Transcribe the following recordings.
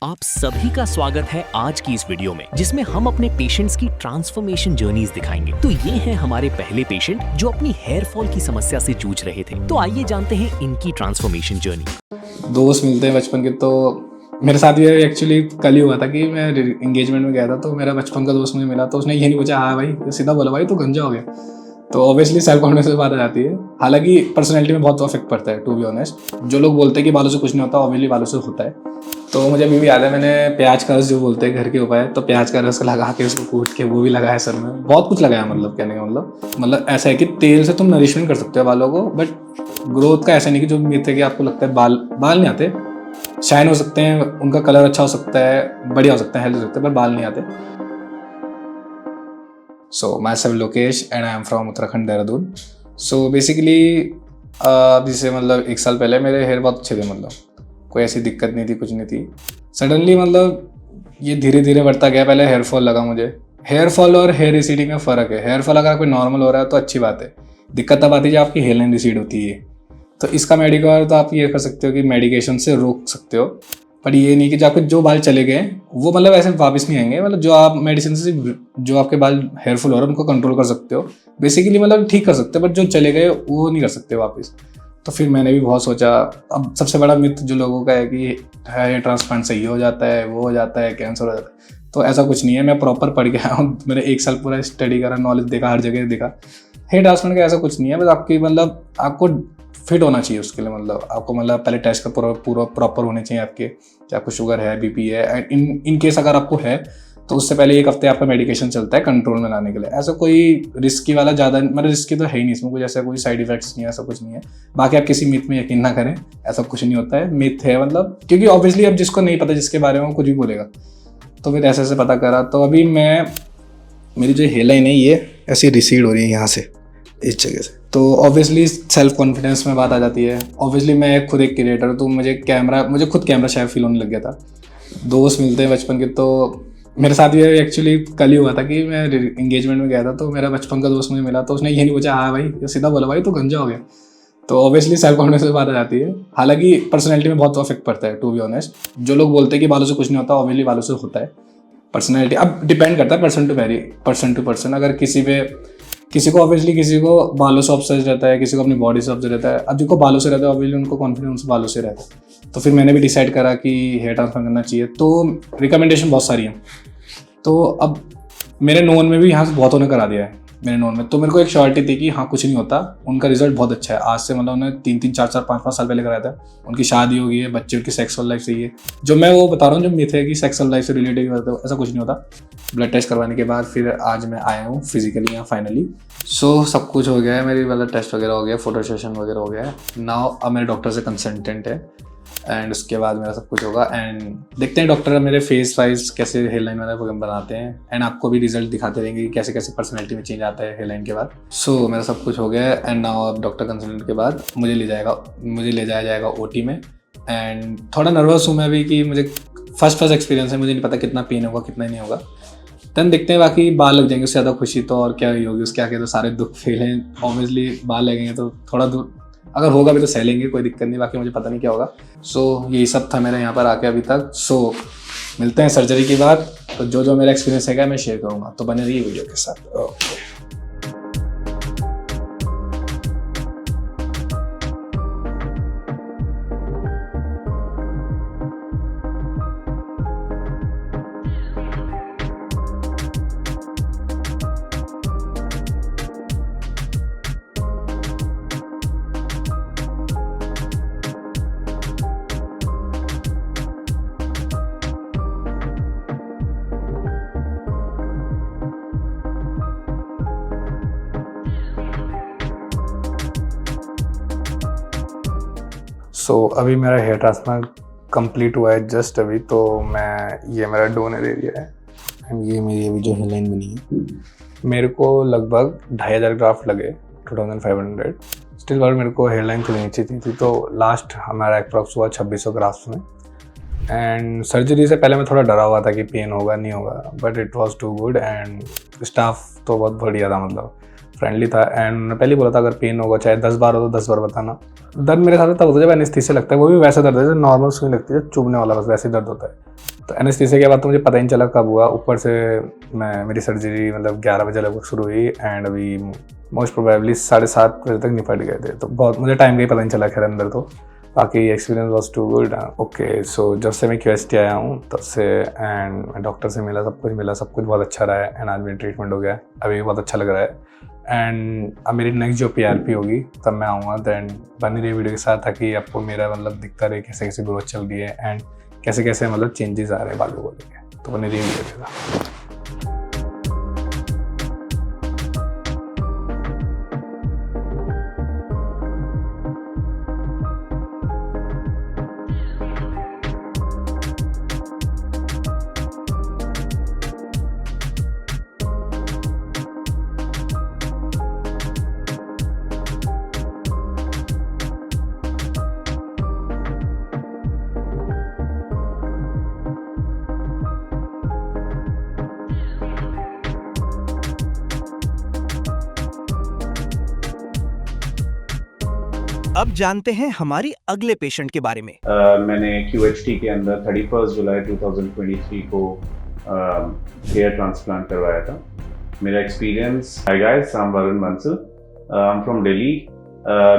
आप सभी का स्वागत है आज की इस वीडियो में, जिसमें हम अपने पेशेंट्स की ट्रांसफॉर्मेशन जर्नीज दिखाएंगे। तो ये हैं हमारे पहले पेशेंट जो अपनी हेयर फॉल की समस्या से जूझ रहे थे। तो आइए जानते हैं इनकी ट्रांसफॉर्मेशन जर्नी। दोस्त मिलते हैं बचपन के, तो मेरे साथ भी एक्चुअली कल ही हुआ था कि मैं एंगेजमेंट में गया था, तो मेरा बचपन का दोस्त मुझे मिला, तो उसने ये नहीं पूछा हाँ भाई, सीधा बोला भाई तू गंजा हो गया। तो ऑब्वियसली सेल्फ कॉन्फिडेंस से बात आ जाती है। हालांकि पर्सनैलिटी में बहुत अफेक्ट पड़ता है, टू बी ऑनेस्ट। जो लोग बोलते हैं कि बालों से कुछ नहीं होता, ऑब्वियसली बालों से होता है। तो मुझे अभी भी याद है, मैंने प्याज का रस जो बोलते हैं घर के उपाय, तो प्याज का रस लगा के उसको कूट के वो भी लगाया सर में, बहुत कुछ लगाया। मतलब कहने का मतलब ऐसा है कि तेल से तुम नरिशमेंट कर सकते हो बालों को, बट ग्रोथ का ऐसा नहीं कि जो मिथ है कि आपको लगता है बाल नहीं आते। शाइन हो सकते हैं, उनका कलर अच्छा हो सकता है, बढ़िया हो सकता है, हेल्दी हो सकता है, पर बाल नहीं आते। So myself Lokesh and I am from Uttarakhand Dehradun. So basically जैसे मतलब एक साल पहले मेरे हेयर बहुत अच्छे थे, मतलब कोई ऐसी दिक्कत नहीं थी, कुछ नहीं थी। सडनली मतलब ये धीरे धीरे बढ़ता गया। पहले हेयर फॉल लगा मुझे। हेयर फॉल और हेयर रिसीडिंग में फ़र्क है। हेयर फॉल अगर कोई नॉर्मल हो रहा है तो अच्छी बात है, दिक्कत तब आती है जब आपकी हेयर लाइन रिसीड होती है। तो इसका मेडिकल तो आप ये कर सकते हो कि मेडिकेशन से रोक सकते हो, पर ये नहीं कि जो आपके जो बाल चले गए वो मतलब ऐसे वापस नहीं आएंगे। मतलब जो आप मेडिसिन से जो आपके बाल हेयरफुल हो रहे हैं उनको कंट्रोल कर सकते हो, बेसिकली मतलब ठीक कर सकते हो, बट जो चले गए वो नहीं कर सकते वापस। तो फिर मैंने भी बहुत सोचा। अब सबसे बड़ा मिथ जो लोगों का है कि हेयर ट्रांसप्लांट सही हो जाता है, वो हो जाता है, कैंसर हो जाता है, तो ऐसा कुछ नहीं है। मैं प्रॉपर पढ़ के आया हूँ, मैंने एक साल पूरा स्टडी करा, नॉलेज देखा, हर जगह देखा। हेयर ट्रांसप्लांट का ऐसा कुछ नहीं है, बस आपकी मतलब आपको फिट होना चाहिए उसके लिए। मतलब आपको मतलब पहले टेस्ट का पूरा प्रॉपर होने चाहिए आपके, कि आपको शुगर है, बीपी है, एंड इन केस अगर आपको है तो उससे पहले एक हफ्ते आपका मेडिकेशन चलता है कंट्रोल में लाने के लिए। ऐसा कोई रिस्की वाला ज़्यादा मतलब रिस्की तो है ही नहीं इसमें, कुछ ऐसा कोई साइड इफेक्ट्स नहीं है, ऐसा कुछ नहीं है। बाकी आप किसी मिथ में यकीन ना करें, ऐसा कुछ नहीं होता है, मिथ है मतलब, क्योंकि ऑब्वियसली अब जिसको नहीं पता, जिसके बारे में कुछ भी बोलेगा। तो फिर ऐसे ऐसे पता करा, तो अभी मेरी जो हेयर लाइन है ये ऐसी रिसीड हो रही है यहाँ से, इस जगह से। तो ऑब्वियसली सेल्फ कॉन्फिडेंस में बात आ जाती है। ऑब्वियसली मैं खुद एक क्रिएटर हूँ, तो मुझे खुद कैमरा शायद फील होने लग गया था। दोस्त मिलते हैं बचपन के, तो मेरे साथ ये एक्चुअली कल ही हुआ था कि मैं एंगेजमेंट में गया था, तो मेरा बचपन का दोस्त मुझे मिला, तो उसने ये नहीं पूछा हाँ भाई, सीधा बोला भाई तू गंजा हो गया। तो ऑब्वियसली सेल्फ कॉन्फिडेंस से बात आ जाती है। हालांकि पर्सनैलिटी में बहुत अफेक्ट पड़ता है, टू बी ऑनेस्ट। जो लोग बोलते हैं कि बालों से कुछ नहीं होता, ऑब्वियसली बालों से होता है। पर्सनैलिटी अब डिपेंड करता है पर्सन टू पर्सन। अगर किसी को बालों से ऑब्सेस्ड रहता है, किसी को अपनी बॉडी से ऑब्सेस्ड रहता है। अब जिनको बालों से रहता है ऑब्वियसली उनको कॉन्फिडेंस बालों से रहता है। तो फिर मैंने भी डिसाइड करा कि हेयर ट्रांसफर करना चाहिए। तो रिकमेंडेशन बहुत सारी हैं। तो अब मेरे नोन में भी यहाँ से बहुतों ने करा दिया है मेरे नोन में, तो मेरे को एक श्योरिटी थी कि हाँ कुछ नहीं होता। उनका रिजल्ट बहुत अच्छा है। आज से मतलब उन्होंने 3-3, 4-4, 5-5 साल पहले कराया था। उनकी शादी हो गई है, बच्चे, उनकी सेक्सुअल लाइफ सही है। जो मैं वो बता रहा हूँ, जो मिथ है कि सेक्सुअल लाइफ से रिलेटेड होता है, ऐसा कुछ नहीं होता। ब्लड टेस्ट करवाने के बाद फिर आज मैं आया हूँ फिजिकली यहाँ फाइनली। सो सब कुछ हो गया है, मेरी मतलब टेस्ट वगैरह हो गया, फोटो सेशन वगैरह हो गया है। नाउ अब मेरे डॉक्टर से कंसल्टेंट है, एंड उसके बाद मेरा सब कुछ होगा। एंड देखते हैं डॉक्टर मेरे फेस वाइज कैसे हेयर लाइन वगैरह बनाते हैं, एंड आपको भी रिजल्ट दिखाते रहेंगे कि कैसे कैसे पर्सनैलिटी में चेंज आता है हेयर लाइन के बाद। सो मेरा सब कुछ हो गया है। एंड नाउ अब डॉक्टर कंसल्टेंट के बाद मुझे ले जाया जाएगा ओटी में। एंड थोड़ा नर्वस हूँ मैं भी कि मुझे फर्स्ट एक्सपीरियंस है, मुझे नहीं पता कितना पेन होगा, कितना नहीं होगा। देन देखते हैं, बाकी बाल लग जाएंगे उससे ज़्यादा खुशी तो और क्या ही होगी। उसके आगे तो सारे दुख फेल हैं, ऑब्वियसली बाल लगेंगे तो थोड़ा दूर अगर होगा भी तो सह लेंगे, कोई दिक्कत नहीं। बाकी मुझे पता नहीं क्या होगा। सो यही सब था मेरा यहाँ पर आके अभी तक। सो मिलते हैं सर्जरी की बात। तो जो मेरा एक्सपीरियंस है मैं शेयर करूँगा, तो बने रहिए वीडियो के साथ। ओके। अभी मेरा हेयर ट्रांसप्लांट कंप्लीट हुआ है जस्ट अभी। तो ये मेरा डोनर एरिया है, एंड ये मेरी अभी जो हेयर लाइन बनी है। मेरे को लगभग 2500 ग्राफ्ट लगे, 2500। स्टिल बार मेरे को हेयर लाइन थोड़ी नीचे थी, तो लास्ट हमारा अप्रॉक्स हुआ 2600 ग्राफ्ट में। एंड सर्जरी से पहले मैं थोड़ा डरा हुआ था कि पेन होगा नहीं होगा, but it was too good. And staff तो बहुत बढ़िया था, मतलब फ्रेंडली था। एंड उन्होंने पहले बोला था अगर पेन होगा चाहे 10 बार हो तो 10 बार बताना। दर्द मेरे साथ तब होता है जब एनेस्थीसिया लगता है, वो भी वैसा दर्द है जो नॉर्मल सुई लगती है, चुभने वाला, बस वैसे दर्द होता है। तो एनेस्थीसिया के बाद तो मुझे पता ही नहीं चला कब हुआ। ऊपर से मेरी सर्जरी मतलब 11 बजे लगभग शुरू हुई एंड अभी मोस्ट प्रोबेबली 7:30 बजे तक निपट गए थे। तो बहुत मुझे टाइम का ही पता नहीं चला खैर अंदर। तो बाकी experience was too good. Okay, so जब से मैं QHT आया हूँ तब से एंड डॉक्टर से मिला, सब कुछ बहुत अच्छा रहा है एंड आज मेरी ट्रीटमेंट हो गया है, अभी भी बहुत अच्छा लग रहा है। एंड अब मेरी नेक्स्ट जो PRP होगी तब मैं आऊँगा। दैन बनी रही वीडियो के साथ ताकि आपको मेरा मतलब दिखता रहे कैसे कैसे ग्रोथ चल रही है एंड कैसे कैसे मतलब चेंजेस आ रहे हैं बालों को लेके। तो बनी रही वीडियो के साथ। अब जानते हैं हमारी अगले पेशेंट के बारे में। मैंने QHT के अंदर 31 जुलाई 2023 को हेयर ट्रांसप्लांट करवाया था। मेरा experience, hi guys, I am Varun Bansal, I am from Delhi.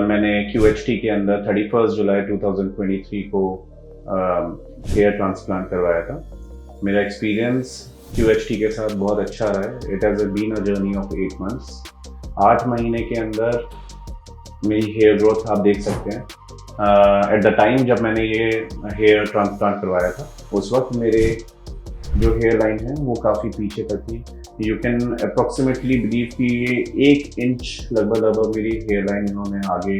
मैंने QHT के अंदर 31 जुलाई 2023 को हेयर ट्रांसप्लांट करवाया था। मेरा एक्सपीरियंस QHT के साथ बहुत अच्छा रहा है। It has been a journey of 8 months. 8 महीने के अंदर मेरी हेयर ग्रोथ आप देख सकते हैं। एट द टाइम जब मैंने ये हेयर ट्रांसप्लांट करवाया था उस वक्त मेरे जो हेयर लाइन है वो काफ़ी पीछे तक थी। यू कैन अप्रॉक्सीमेटली बिलीव कि ये 1 इंच लगभग मेरी हेयर लाइन इन्होंने आगे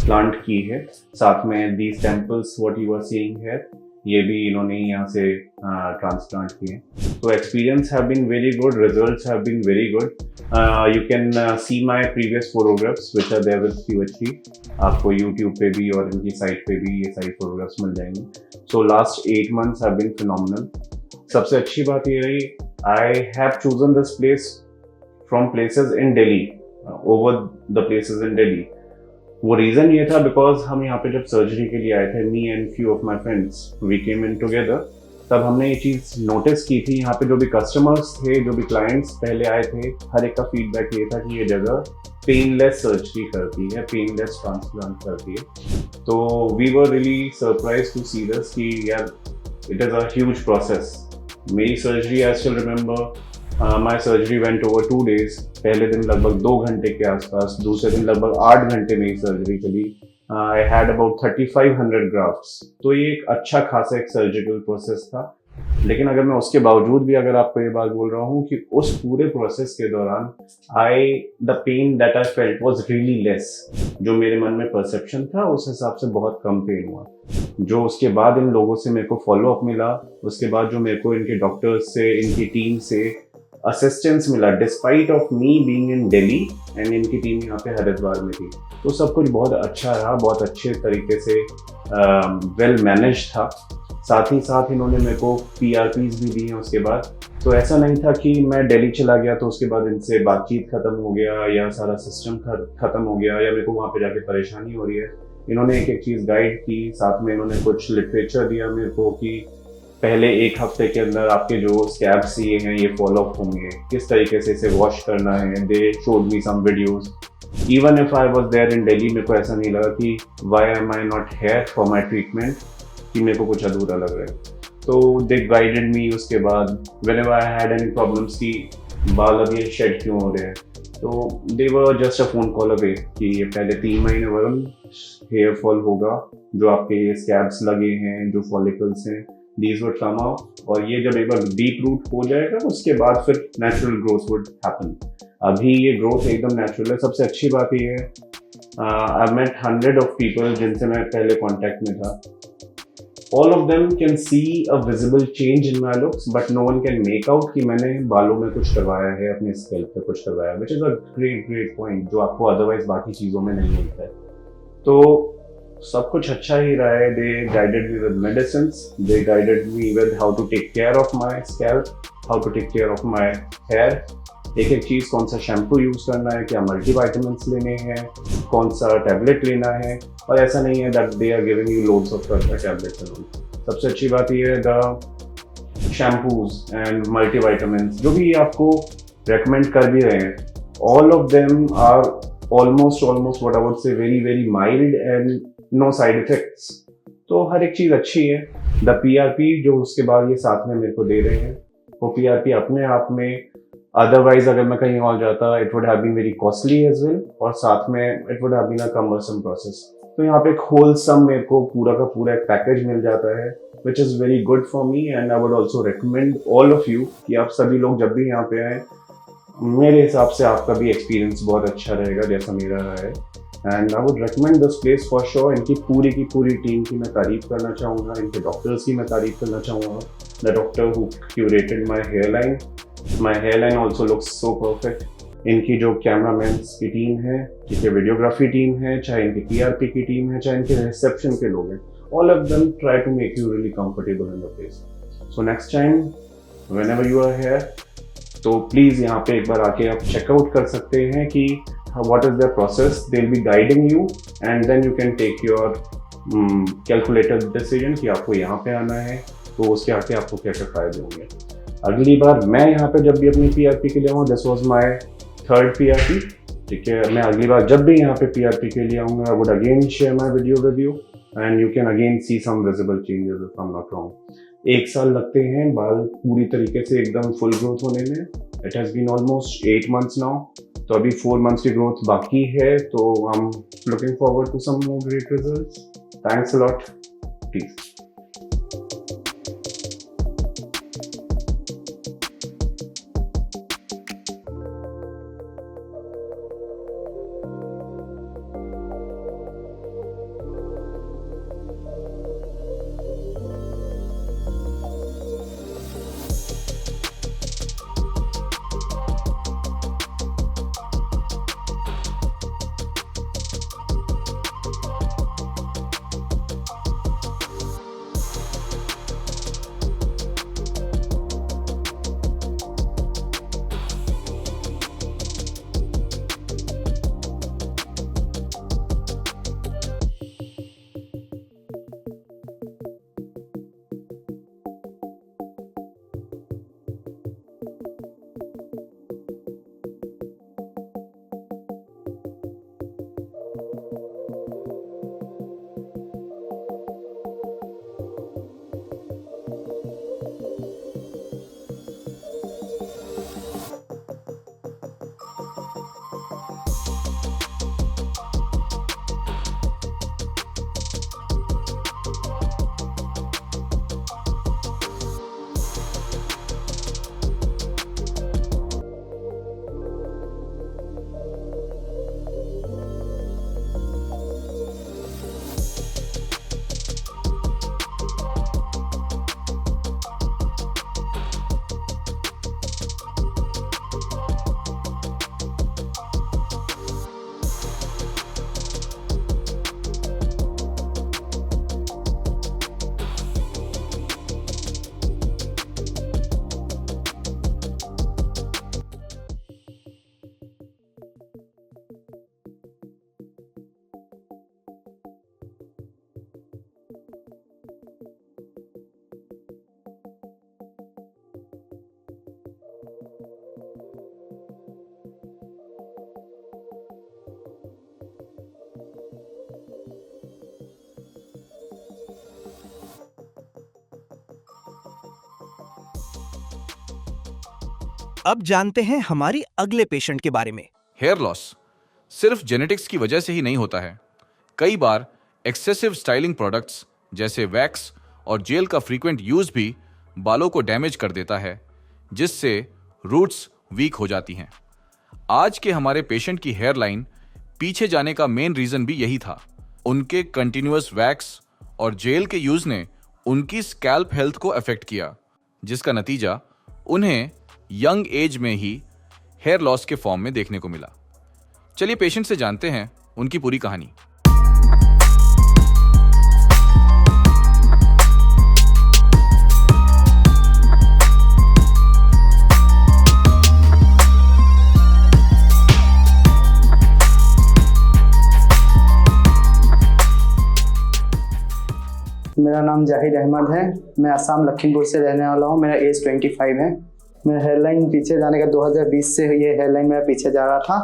प्लांट की है। साथ में these temples what you are seeing here, ये भी इन्होंने यहाँ से ट्रांसप्लांट किए। तो experience have been very good, results have been very good. You can see my previous photographs which are there with QHT। आपको यूट्यूब पे भी और इनकी साइट पे भी ये सारी फोटोग्राफ्स मिल जाएंगी। So last 8 months have been phenomenal. सबसे अच्छी बात ये रही, I have chosen this place from places in Delhi over the places in Delhi. वो रीज़न ये था बिकॉज हम यहाँ पे जब सर्जरी के लिए आए थे, me and few of my friends, we came in together, तब हमने ये चीज़ नोटिस की थी। यहाँ पे जो भी कस्टमर्स थे, जो भी क्लाइंट्स पहले आए थे, हर एक का फीडबैक ये था कि ये जगह पेनलेस सर्जरी करती है, पेनलेस ट्रांसप्लांट करती है। तो we were really surprise to see this कि यार it is a huge process. मेरी surgery I still remember, my surgery went over 2 days। पहले दिन लगभग 2 घंटे के आसपास, दूसरे दिन लगभग 8 घंटे मेरी सर्जरी चली। I had about 3500 grafts. तो ये एक अच्छा खासा एक सर्जिकल प्रोसेस था। लेकिन अगर मैं उसके बावजूद भी अगर आपको ये बात बोल रहा हूँ कि उस पूरे प्रोसेस के दौरान the pain that I felt was really less. जो मेरे मन में परसेप्शन था उस हिसाब से बहुत कम पेन हुआ। जो उसके बाद इन लोगों से मेरे को फॉलो अप मिला, उसके बाद जो मेरे को इनके डॉक्टर्स से, इनकी टीम से असिस्टेंस मिला, despite of me being in Delhi and इनकी टीम यहाँ पे हरिद्वार में थी, तो सब कुछ बहुत अच्छा रहा, बहुत अच्छे तरीके से वेल मैनेज था। साथ ही साथ इन्होंने मेरे को PRPs भी दी हैं उसके बाद। तो ऐसा नहीं था कि मैं दिल्ली चला गया तो उसके बाद इनसे बातचीत खत्म हो गया या सारा सिस्टम खत्म हो गया या मेरे को वहाँ पे जाके परेशानी हो रही है। इन्होंने एक एक चीज़ गाइड की, साथ में इन्होंने कुछ लिटरेचर दिया मेरे को कि पहले 1 हफ्ते के अंदर आपके जो स्कैब्स ये हैं ये फॉलो अप होंगे, किस तरीके से इसे वॉश करना है। They showed me some videos. Even if I was there in Delhi, मेरे को ऐसा नहीं लगा कि why am I not here for my treatment, कि मेरे को कुछ अधूरा लग रहा है। तो दे गाइडेड मी। उसके बाद whenever I had any problems कि बाल अब ये शेड क्यों हो रहे हैं, तो they were just a phone call away कि ये पहले 3 महीने वरुण हेयर फॉल होगा, जो आपके स्कैब्स लगे हैं, जो फॉलिकल्स हैं, these would come out, और ये जब एक बार डीप रूट हो जाएगा उसके बाद फिर नेचुरल ग्रोथ वुड हैपन। अभी ये ग्रोथ एकदम नेचुरल है। सबसे अच्छी बात ये है, आई मेट 100 ऑफ पीपल जिनसे मैं पहले कांटेक्ट में था। All of them can see a visible change in my looks, but no one can make out कि मैंने बालों में कुछ करवाया है, अपने स्कैल्प पे कुछ करवाया, which is a great point जो आपको अदरवाइज बाकी चीज़ों में नहीं मिलता है। तो सब कुछ अच्छा ही रहा है। They guided me with medicines, they guided me with how to take care of my scalp, how to take care of my hair, एक एक चीज़, कौन सा शैम्पू यूज़ करना है, क्या मल्टीविटामिन्स लेने हैं, कौन सा टैबलेट लेना है। और ऐसा नहीं है that they are giving you loads of tablets and all. सबसे अच्छी बात ये है द शैम्पूज एंड मल्टीविटामिन्स जो भी आपको रेकमेंड कर भी रहे हैं, all of them are almost what I would say very mild and no side effects. तो हर एक चीज़ अच्छी है। द पीआरपी जो उसके बाद ये साथ में मेरे को दे रहे हैं, वो पीआरपी अपने आप में, अदरवाइज अगर मैं कहीं और जाता it would have been very costly as well, और साथ में it would have been a cumbersome process. तो यहाँ पे एक होलसम मेरे को पूरा का पूरा एक पैकेज मिल जाता है which is very good for me, and I would also recommend all of you कि आप सभी लोग जब भी यहाँ पे आए, मेरे हिसाब से आपका भी एक्सपीरियंस बहुत अच्छा रहेगा जैसा मेरा रहा है। And I would recommend this place for sure. इनकी पूरी की पूरी टीम की मैं तारीफ करना चाहूँगा, इनके डॉक्टर्स की मैं तारीफ करना चाहूँगा। The doctor who curated my hairline also looks so perfect. इनकी जो कैमरामैन्स की टीम है, इनके वीडियोग्राफी टीम है, चाहे इनकी पीआरपी की टीम है, चाहे इनके रिसेप्शन के लोग हैं, all of them try to make you really comfortable in the place. So next time whenever you are here, तो प्लीज़ यहाँ पे एक बार आके आप चेकआउट कर सकते हैं कि what is their process. They'll be guiding you and then you can take your calculated decision कि आपको यहाँ पे आना है, तो उसके आके आपको क्या क्या फायदे होंगे। अगली बार मैं यहाँ पे जब भी अपनी पीआरपी के लिए आऊँ, this was my 3rd PRP, ठीक है, मैं अगली बार जब भी यहाँ पे पीआरपी के लिए आऊँगा, I would again share my video with you and you can again see some visible changes if I am not wrong. 1 साल लगते हैं बाल पूरी तरीके से एकदम फुल ग्रोथ होने में। It has been almost 8 months now, तो अभी 4 months की ग्रोथ बाकी है, तो I am looking forward to some more great results. Thanks a lot, please. अब जानते हैं हमारी अगले पेशेंट के बारे में। हेयर लॉस सिर्फ जेनेटिक्स की वजह से ही नहीं होता है। कई बार एक्सेसिव स्टाइलिंग प्रोडक्ट्स जैसे वैक्स और जेल का फ्रीक्वेंट यूज भी बालों को डैमेज कर देता है, जिससे रूट्स वीक हो जाती हैं। आज के हमारे पेशेंट की हेयर लाइन पीछे जाने का मेन रीजन भी यही था। उनके कंटिन्यूअस वैक्स और जेल के यूज ने उनकी स्कैल्प हेल्थ को अफेक्ट किया, जिसका नतीजा उन्हें यंग एज में ही हेयर लॉस के फॉर्म में देखने को मिला। चलिए पेशेंट से जानते हैं उनकी पूरी कहानी। मेरा नाम जाहिद अहमद है। मैं असम लखीमपुर से रहने वाला हूँ। मेरा एज 25 है। मेरा हेयरलाइन पीछे जाने का 2020 से ये हेयरलाइन मेरा पीछे जा रहा था,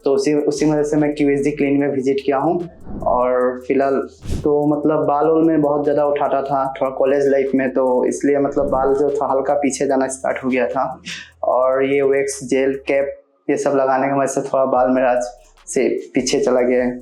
तो उसी वजह से मैं QSD क्लिनिक में विजिट किया हूँ। और फिलहाल तो मतलब बाल में बहुत ज़्यादा उठाता था थोड़ा कॉलेज लाइफ में, तो इसलिए मतलब बाल जो था हल्का पीछे जाना स्टार्ट हो गया था। और ये वैक्स जेल कैप ये सब लगाने की वजह से थोड़ा बाल मेरा से पीछे चला गया है।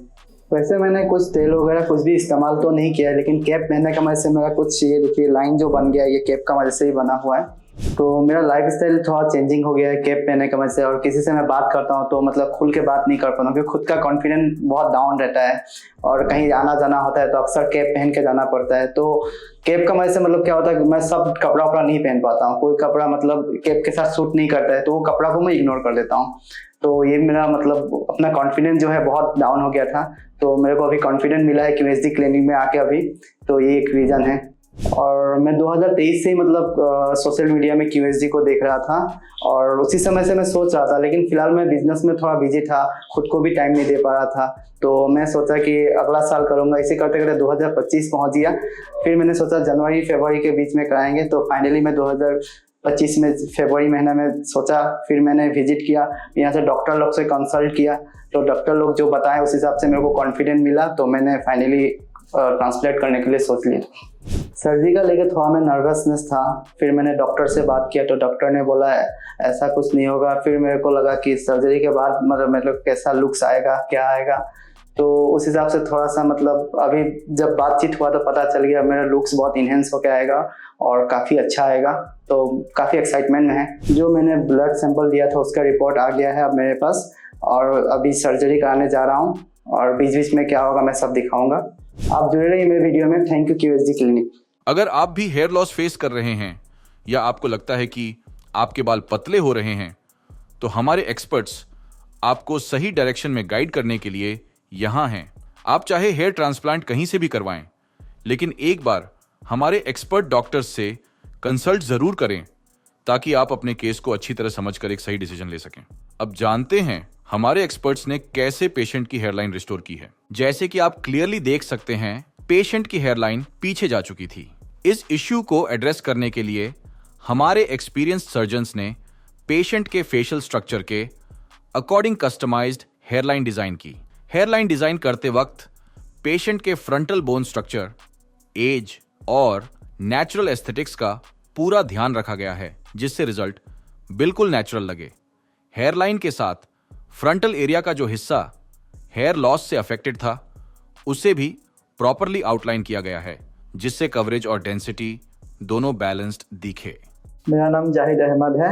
वैसे मैंने कुछ तेल वगैरह कुछ भी इस्तेमाल तो नहीं किया है, लेकिन कैप पहनने की वजह से मेरा कुछ ये देखिए लाइन जो बन गया है ये कैप का वजह से ही बना हुआ है। तो मेरा लाइफ स्टाइल थोड़ा चेंजिंग हो गया है कैप पहनने की वजह से। और किसी से मैं बात करता हूँ तो मतलब खुल के बात नहीं कर पाता हूँ, क्योंकि खुद का कॉन्फिडेंस बहुत डाउन रहता है। और कहीं आना जाना होता है तो अक्सर कैप पहन के जाना पड़ता है। तो कैप का वजह से मतलब क्या होता है कि मैं सब कपड़ा वपड़ा नहीं पहन पाता हूँ। कोई कपड़ा मतलब कैप के साथ सूट नहीं करता है तो वो कपड़ा को मैं इग्नोर कर देता हूँ। तो ये मेरा मतलब अपना कॉन्फिडेंस जो है बहुत डाउन हो गया था। तो मेरे को अभी कॉन्फिडेंस मिला है QSD क्लिनिक में आके अभी, तो ये एक रीज़न है। और मैं 2023 से ही मतलब सोशल मीडिया में QSD को देख रहा था और उसी समय से मैं सोच रहा था, लेकिन फिलहाल मैं बिजनेस में थोड़ा बिजी था, खुद को भी टाइम नहीं दे पा रहा था। तो मैं सोचा कि अगला साल करूंगा। इसे करते करते 2025 पहुंच गया। फिर मैंने सोचा जनवरी फरवरी के बीच में कराएंगे, तो फाइनली मैं 2025 में फरवरी महीना में सोचा। फिर मैंने विजिट किया, यहाँ से डॉक्टर लोग से कंसल्ट किया, तो डॉक्टर लोग जो बताए उस हिसाब से मेरे को कॉन्फिडेंस मिला। तो मैंने फाइनली ट्रांसप्लेट करने के लिए सोच लिया। सर्जरी का लेके थोड़ा मैं नर्वसनेस था। फिर मैंने डॉक्टर से बात किया तो डॉक्टर ने बोला ऐसा कुछ नहीं होगा। फिर मेरे को लगा कि सर्जरी के बाद मतलब कैसा लुक्स आएगा क्या आएगा, तो उस हिसाब से थोड़ा सा मतलब अभी जब बातचीत हुआ तो पता चल गया मेरा लुक्स बहुत इन्हेंस होकर आएगा और काफ़ी अच्छा आएगा। तो काफ़ी एक्साइटमेंट में है। जो मैंने ब्लड सैंपल दिया था उसका रिपोर्ट आ गया है अब मेरे पास, और अभी सर्जरी कराने जा रहा हूँ और बीच बीच में क्या होगा मैं सब दिखाऊंगा। आप जुड़े रहिए मेरे वीडियो में। Thank you QSD clinic. अगर आप भी हेयर लॉस फेस कर रहे हैं या आपको लगता है कि आपके बाल पतले हो रहे हैं, तो हमारे एक्सपर्ट्स आपको सही डायरेक्शन में गाइड करने के लिए यहाँ हैं। आप चाहे हेयर ट्रांसप्लांट कहीं से भी करवाएं, लेकिन एक बार हमारे एक्सपर्ट डॉक्टर्स से कंसल्ट जरूर करें ताकि आप अपने केस को अच्छी तरह समझकर एक सही डिसीजन ले सकें। अब जानते हैं हमारे एक्सपर्ट्स ने कैसे पेशेंट की हेयरलाइन रिस्टोर की है। जैसे कि आप क्लियरली देख सकते हैं, पेशेंट की हेयरलाइन पीछे जा चुकी थी। इस इश्यू को एड्रेस करने के लिए हमारे एक्सपीरियंस्ड सर्जन्स ने पेशेंट के फेशियल स्ट्रक्चर के अकॉर्डिंग कस्टमाइज्ड हेयरलाइन डिजाइन की। हेयरलाइन डिजाइन करते वक्त पेशेंट के फ्रंटल बोन स्ट्रक्चर, एज और नेचुरल एस्थेटिक्स का पूरा ध्यान रखा गया है, जिससे रिजल्ट बिल्कुल नेचुरल लगे। हेयरलाइन के साथ फ्रंटल एरिया का जो हिस्सा हेयर लॉस से अफेक्टेड था उसे भी प्रॉपरली आउटलाइन किया गया है, जिससे कवरेज और डेंसिटी दोनों बैलेंस्ड दिखे। मेरा नाम जाहिद अहमद है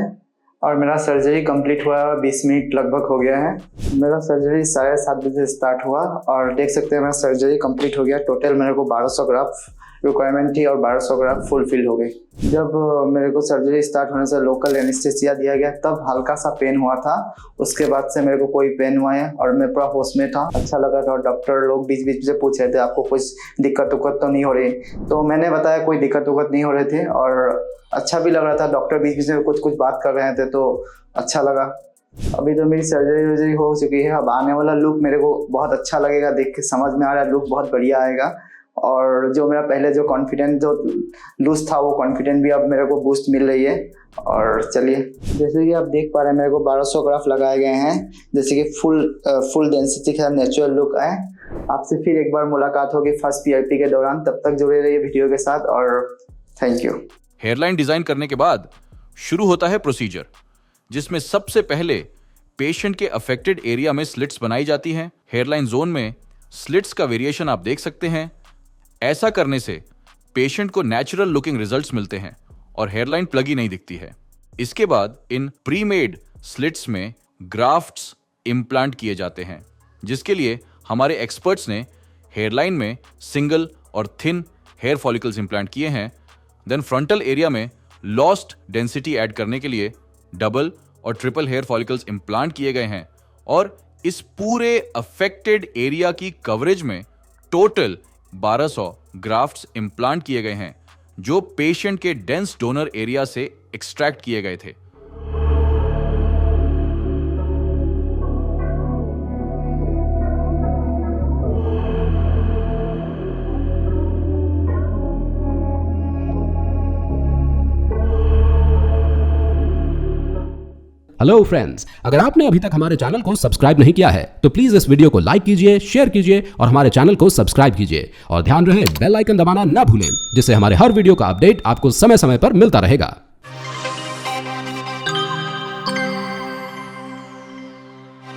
और मेरा सर्जरी कंप्लीट हुआ 20 मिनट लगभग हो गया है। मेरा सर्जरी 7:30 बजे स्टार्ट हुआ और देख सकते हैं मेरा सर्जरी कंप्लीट हो गया। टोटल मेरे को 1200 ग्राफ रिक्वायरमेंट थी और 1200 ग्राफ फुलफिल हो गई। जब मेरे को सर्जरी स्टार्ट होने से लोकल एनेस्थेसिया दिया गया तब हल्का सा पेन हुआ था। उसके बाद से मेरे को कोई पेन हुआ है और मैं पूरा होश में था। अच्छा लगा था। और डॉक्टर लोग बीच बीच से पूछ रहे थे आपको कुछ दिक्कत उक्कत तो नहीं हो रही, तो मैंने बताया कोई दिक्कत उक्कत नहीं हो रहे थे और अच्छा भी लग रहा था। डॉक्टर बीच बीच में कुछ कुछ बात कर रहे थे तो अच्छा लगा। अभी तो मेरी सर्जरी हो चुकी है। अब आने वाला लुक मेरे को बहुत अच्छा लगेगा, देख के समझ में आ रहा है लुक बहुत बढ़िया आएगा। और जो मेरा पहले जो कॉन्फिडेंस जो लूज था वो कॉन्फिडेंस भी अब मेरे को बूस्ट मिल रही है। और चलिए, जैसे कि आप देख पा रहे हैं मेरे को 1200 ग्राफ लगाए गए हैं, जैसे कि फुल डेंसिटी का नेचुरल लुक है। आपसे फिर एक बार मुलाकात होगी फर्स्ट PRP के दौरान। तब तक जुड़े रहिए वीडियो के साथ और थैंक यू। हेयरलाइन डिजाइन करने के बाद शुरू होता है प्रोसीजर, जिसमें सबसे पहले पेशेंट के अफेक्टेड एरिया में स्लिट्स बनाई जाती हैं। हेयरलाइन जोन में स्लिट्स का वेरिएशन आप देख सकते हैं। ऐसा करने से पेशेंट को नेचुरल लुकिंग रिजल्ट्स मिलते हैं और हेयरलाइन प्लगी नहीं दिखती है। इसके बाद इन प्री मेड स्लिट्स में ग्राफ्ट्स इम्प्लांट किए जाते हैं, जिसके लिए हमारे एक्सपर्ट्स ने हेयरलाइन में सिंगल और थिन हेयर फॉलिकल्स इम्प्लांट किए हैं। देन फ्रंटल एरिया में लॉस्ट डेंसिटी ऐड करने के लिए डबल और ट्रिपल हेयर फॉलिकल्स इम्प्लांट किए गए हैं और इस पूरे अफेक्टेड एरिया की कवरेज में टोटल 1200 ग्राफ्ट्स इम्प्लांट किए गए हैं, जो पेशेंट के डेंस डोनर एरिया से एक्सट्रैक्ट किए गए थे। हेलो फ्रेंड्स, अगर आपने अभी तक हमारे चैनल को सब्सक्राइब नहीं किया है तो प्लीज इस वीडियो को लाइक कीजिए, शेयर कीजिए और हमारे चैनल को सब्सक्राइब कीजिए और ध्यान रहे बेल आइकन दबाना ना भूलें, जिससे हमारे हर वीडियो का अपडेट आपको समय समय पर मिलता रहेगा।